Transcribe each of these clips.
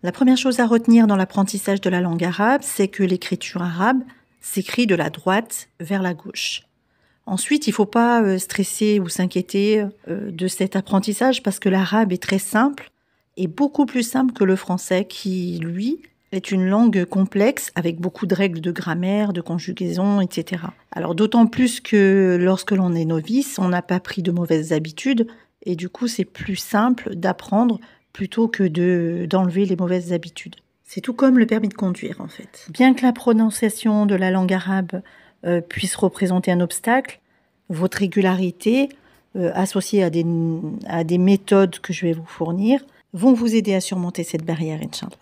La première chose à retenir dans l'apprentissage de la langue arabe, c'est que l'écriture arabe s'écrit de la droite vers la gauche. Ensuite, il ne faut pas stresser ou s'inquiéter de cet apprentissage parce que l'arabe est très simple et beaucoup plus simple que le français qui, lui, est une langue complexe avec beaucoup de règles de grammaire, de conjugaison, etc. Alors d'autant plus que lorsque l'on est novice, on n'a pas pris de mauvaises habitudes et du coup c'est plus simple d'apprendre plutôt que d'enlever les mauvaises habitudes. C'est tout comme le permis de conduire en fait. Bien que la prononciation de la langue arabe puisse représenter un obstacle, votre régularité associée à des méthodes que je vais vous fournir vont vous aider à surmonter cette barrière, Inch'Allah.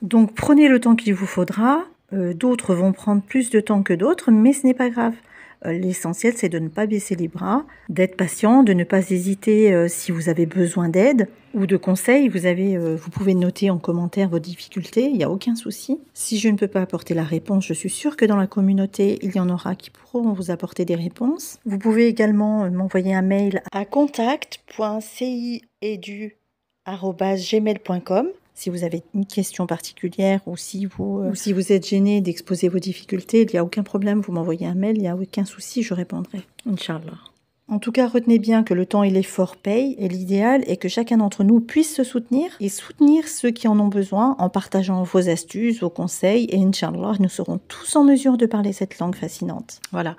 Donc prenez le temps qu'il vous faudra. D'autres vont prendre plus de temps que d'autres, mais ce n'est pas grave. L'essentiel, c'est de ne pas baisser les bras, d'être patient, de ne pas hésiter si vous avez besoin d'aide ou de conseils. Vous pouvez noter en commentaire vos difficultés, il n'y a aucun souci. Si je ne peux pas apporter la réponse, je suis sûre que dans la communauté, il y en aura qui pourront vous apporter des réponses. Vous pouvez également m'envoyer un mail à contact.ciedu@gmail.com si vous avez une question particulière ou si vous êtes gêné d'exposer vos difficultés, il n'y a aucun problème, vous m'envoyez un mail, il n'y a aucun souci, je répondrai. Inch'Allah. En tout cas, retenez bien que le temps et l'effort payent et l'idéal est que chacun d'entre nous puisse se soutenir et soutenir ceux qui en ont besoin en partageant vos astuces, vos conseils et Inch'Allah, nous serons tous en mesure de parler cette langue fascinante. Voilà.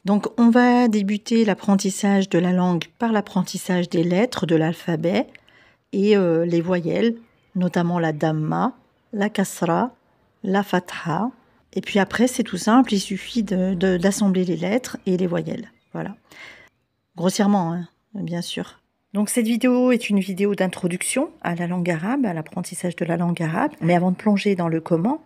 Donc, on va débuter l'apprentissage de la langue par l'apprentissage des lettres de l'alphabet et les voyelles, notamment la damma, la kasra, la fatha. Et puis après, c'est tout simple, il suffit d'assembler les lettres et les voyelles. Voilà. Grossièrement, hein, bien sûr. Donc cette vidéo est une vidéo d'introduction à la langue arabe, à l'apprentissage de la langue arabe. Mais avant de plonger dans le comment,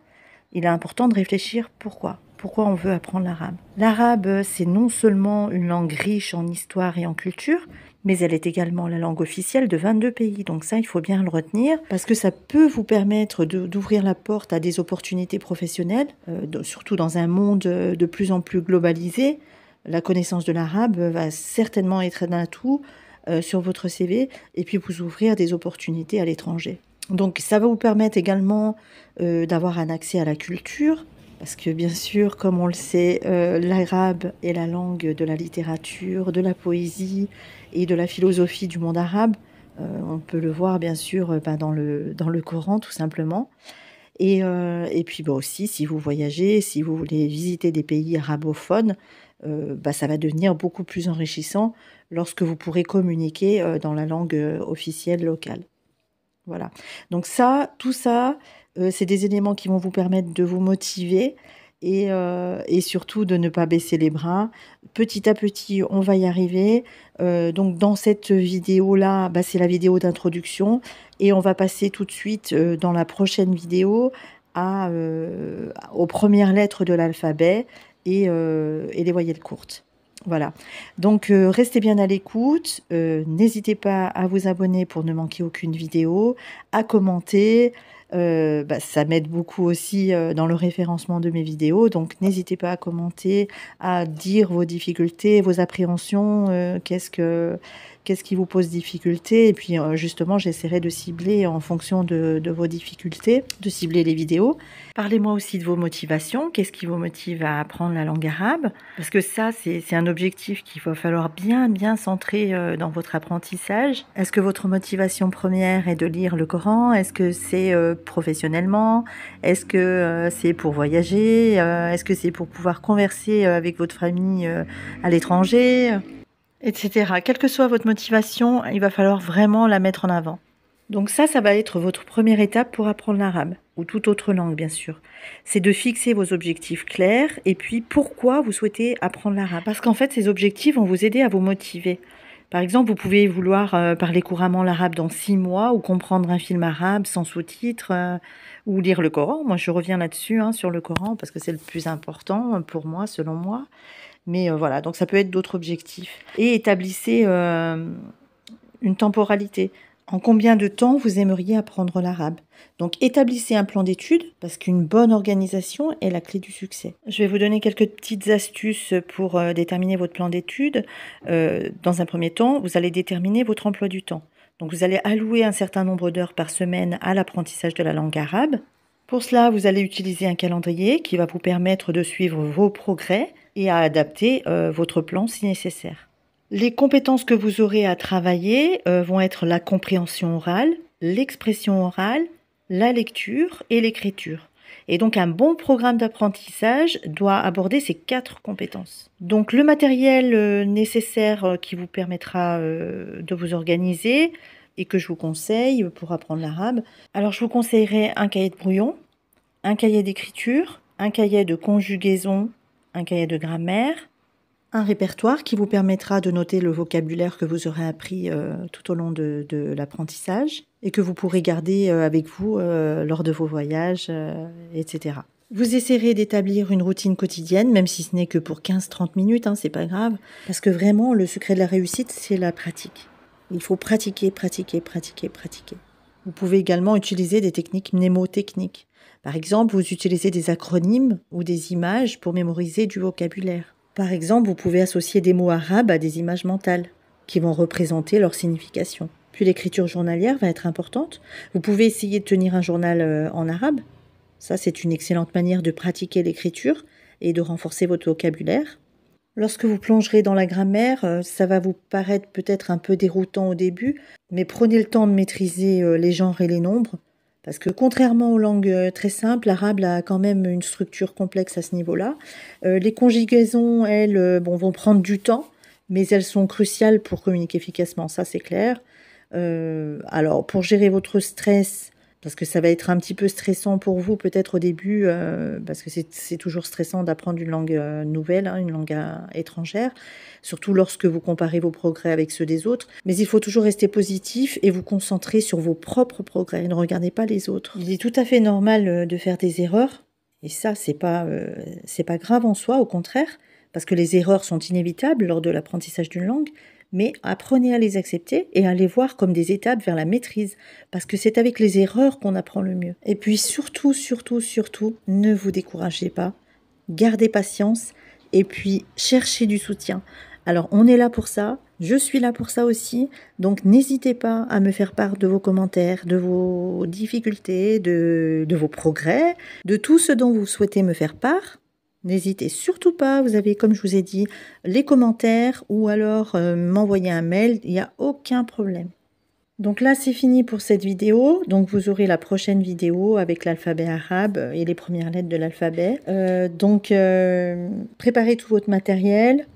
il est important de réfléchir pourquoi. Pourquoi on veut apprendre l'arabe? L'arabe, c'est non seulement une langue riche en histoire et en culture, mais elle est également la langue officielle de 22 pays. Donc ça, il faut bien le retenir, parce que ça peut vous permettre d'ouvrir la porte à des opportunités professionnelles, surtout dans un monde de plus en plus globalisé. La connaissance de l'arabe va certainement être un atout sur votre CV, et puis vous ouvrir des opportunités à l'étranger. Donc ça va vous permettre également d'avoir un accès à la culture, parce que bien sûr, comme on le sait, l'arabe est la langue de la littérature, de la poésie et de la philosophie du monde arabe. On peut le voir bien sûr dans le Coran tout simplement. Et puis aussi, si vous voyagez, si vous voulez visiter des pays arabophones, ça va devenir beaucoup plus enrichissant lorsque vous pourrez communiquer dans la langue officielle locale. Voilà. Donc tout ça, c'est des éléments qui vont vous permettre de vous motiver et surtout de ne pas baisser les bras. Petit à petit, on va y arriver. Donc dans cette vidéo-là, c'est la vidéo d'introduction et on va passer tout de suite dans la prochaine vidéo aux premières lettres de l'alphabet et les voyelles courtes. Voilà, donc restez bien à l'écoute, n'hésitez pas à vous abonner pour ne manquer aucune vidéo, à commenter, ça m'aide beaucoup aussi dans le référencement de mes vidéos, donc n'hésitez pas à commenter, à dire vos difficultés, vos appréhensions, qu'est-ce qui vous pose difficulté, et puis justement j'essaierai de cibler en fonction de vos difficultés, de cibler les vidéos. Parlez-moi aussi de vos motivations, qu'est-ce qui vous motive à apprendre la langue arabe, parce que ça c'est un objectif qu'il va falloir bien centrer dans votre apprentissage. Est-ce que votre motivation première est de lire le Coran? Est-ce que c'est professionnellement? Est-ce que c'est pour voyager? Est-ce que c'est pour pouvoir converser avec votre famille à l'étranger, etc. Quelle que soit votre motivation, il va falloir vraiment la mettre en avant. Donc ça va être votre première étape pour apprendre l'arabe, ou toute autre langue bien sûr. C'est de fixer vos objectifs clairs, et puis pourquoi vous souhaitez apprendre l'arabe. Parce qu'en fait, ces objectifs vont vous aider à vous motiver. Par exemple, vous pouvez vouloir parler couramment l'arabe dans 6 mois, ou comprendre un film arabe sans sous-titres, ou lire le Coran. Moi, je reviens là-dessus, sur le Coran, parce que c'est le plus important pour moi, selon moi. Mais voilà, donc ça peut être d'autres objectifs. Et établissez une temporalité. En combien de temps vous aimeriez apprendre l'arabe? Donc établissez un plan d'études, parce qu'une bonne organisation est la clé du succès. Je vais vous donner quelques petites astuces pour déterminer votre plan d'études. Dans un premier temps, vous allez déterminer votre emploi du temps. Donc vous allez allouer un certain nombre d'heures par semaine à l'apprentissage de la langue arabe. Pour cela, vous allez utiliser un calendrier qui va vous permettre de suivre vos progrès et à adapter votre plan si nécessaire. Les compétences que vous aurez à travailler vont être la compréhension orale, l'expression orale, la lecture et l'écriture. Et donc un bon programme d'apprentissage doit aborder ces 4 compétences. Donc le matériel nécessaire qui vous permettra de vous organiser et que je vous conseille pour apprendre l'arabe. Alors je vous conseillerais un cahier de brouillon, un cahier d'écriture, un cahier de conjugaison, un cahier de grammaire, un répertoire qui vous permettra de noter le vocabulaire que vous aurez appris tout au long de l'apprentissage et que vous pourrez garder avec vous lors de vos voyages, etc. Vous essaierez d'établir une routine quotidienne, même si ce n'est que pour 15-30 minutes, hein, c'est pas grave, parce que vraiment, le secret de la réussite, c'est la pratique. Il faut pratiquer, pratiquer, pratiquer, pratiquer. Vous pouvez également utiliser des techniques mnémotechniques. Par exemple, vous utilisez des acronymes ou des images pour mémoriser du vocabulaire. Par exemple, vous pouvez associer des mots arabes à des images mentales qui vont représenter leur signification. Puis l'écriture journalière va être importante. Vous pouvez essayer de tenir un journal en arabe. Ça, c'est une excellente manière de pratiquer l'écriture et de renforcer votre vocabulaire. Lorsque vous plongerez dans la grammaire, ça va vous paraître peut-être un peu déroutant au début, mais prenez le temps de maîtriser les genres et les nombres. Parce que contrairement aux langues très simples, l'arabe a quand même une structure complexe à ce niveau-là. Les conjugaisons, elles, vont prendre du temps, mais elles sont cruciales pour communiquer efficacement, ça c'est clair. Alors, pour gérer votre stress, parce que ça va être un petit peu stressant pour vous peut-être au début, parce que c'est toujours stressant d'apprendre une langue nouvelle, hein, une langue étrangère, surtout lorsque vous comparez vos progrès avec ceux des autres. Mais il faut toujours rester positif et vous concentrer sur vos propres progrès. Ne regardez pas les autres. Il est tout à fait normal de faire des erreurs, et ça, c'est pas grave en soi, au contraire, parce que les erreurs sont inévitables lors de l'apprentissage d'une langue. Mais apprenez à les accepter et à les voir comme des étapes vers la maîtrise, parce que c'est avec les erreurs qu'on apprend le mieux. Et puis surtout, surtout, surtout, ne vous découragez pas, gardez patience et puis cherchez du soutien. Alors on est là pour ça, je suis là pour ça aussi, donc n'hésitez pas à me faire part de vos commentaires, de vos difficultés, de vos progrès, de tout ce dont vous souhaitez me faire part. N'hésitez surtout pas, vous avez, comme je vous ai dit, les commentaires ou alors m'envoyer un mail, il n'y a aucun problème. Donc là, c'est fini pour cette vidéo. Donc vous aurez la prochaine vidéo avec l'alphabet arabe et les premières lettres de l'alphabet. Préparez tout votre matériel.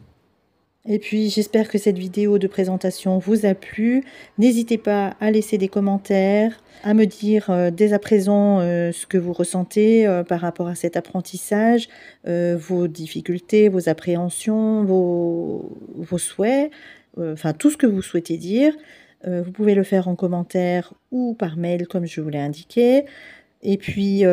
Et puis j'espère que cette vidéo de présentation vous a plu. N'hésitez pas à laisser des commentaires, à me dire dès à présent ce que vous ressentez par rapport à cet apprentissage, vos difficultés, vos appréhensions, vos souhaits, enfin tout ce que vous souhaitez dire. Vous pouvez le faire en commentaire ou par mail comme je vous l'ai indiqué. Et puis,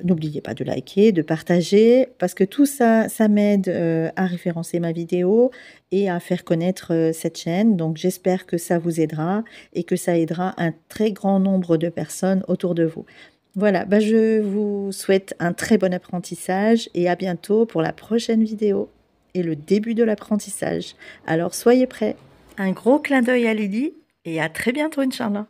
n'oubliez pas de liker, de partager, parce que tout ça, ça m'aide à référencer ma vidéo et à faire connaître cette chaîne. Donc, j'espère que ça vous aidera et que ça aidera un très grand nombre de personnes autour de vous. Voilà, je vous souhaite un très bon apprentissage et à bientôt pour la prochaine vidéo et le début de l'apprentissage. Alors, soyez prêts. Un gros clin d'œil à Lydie et à très bientôt, Inch'Allah.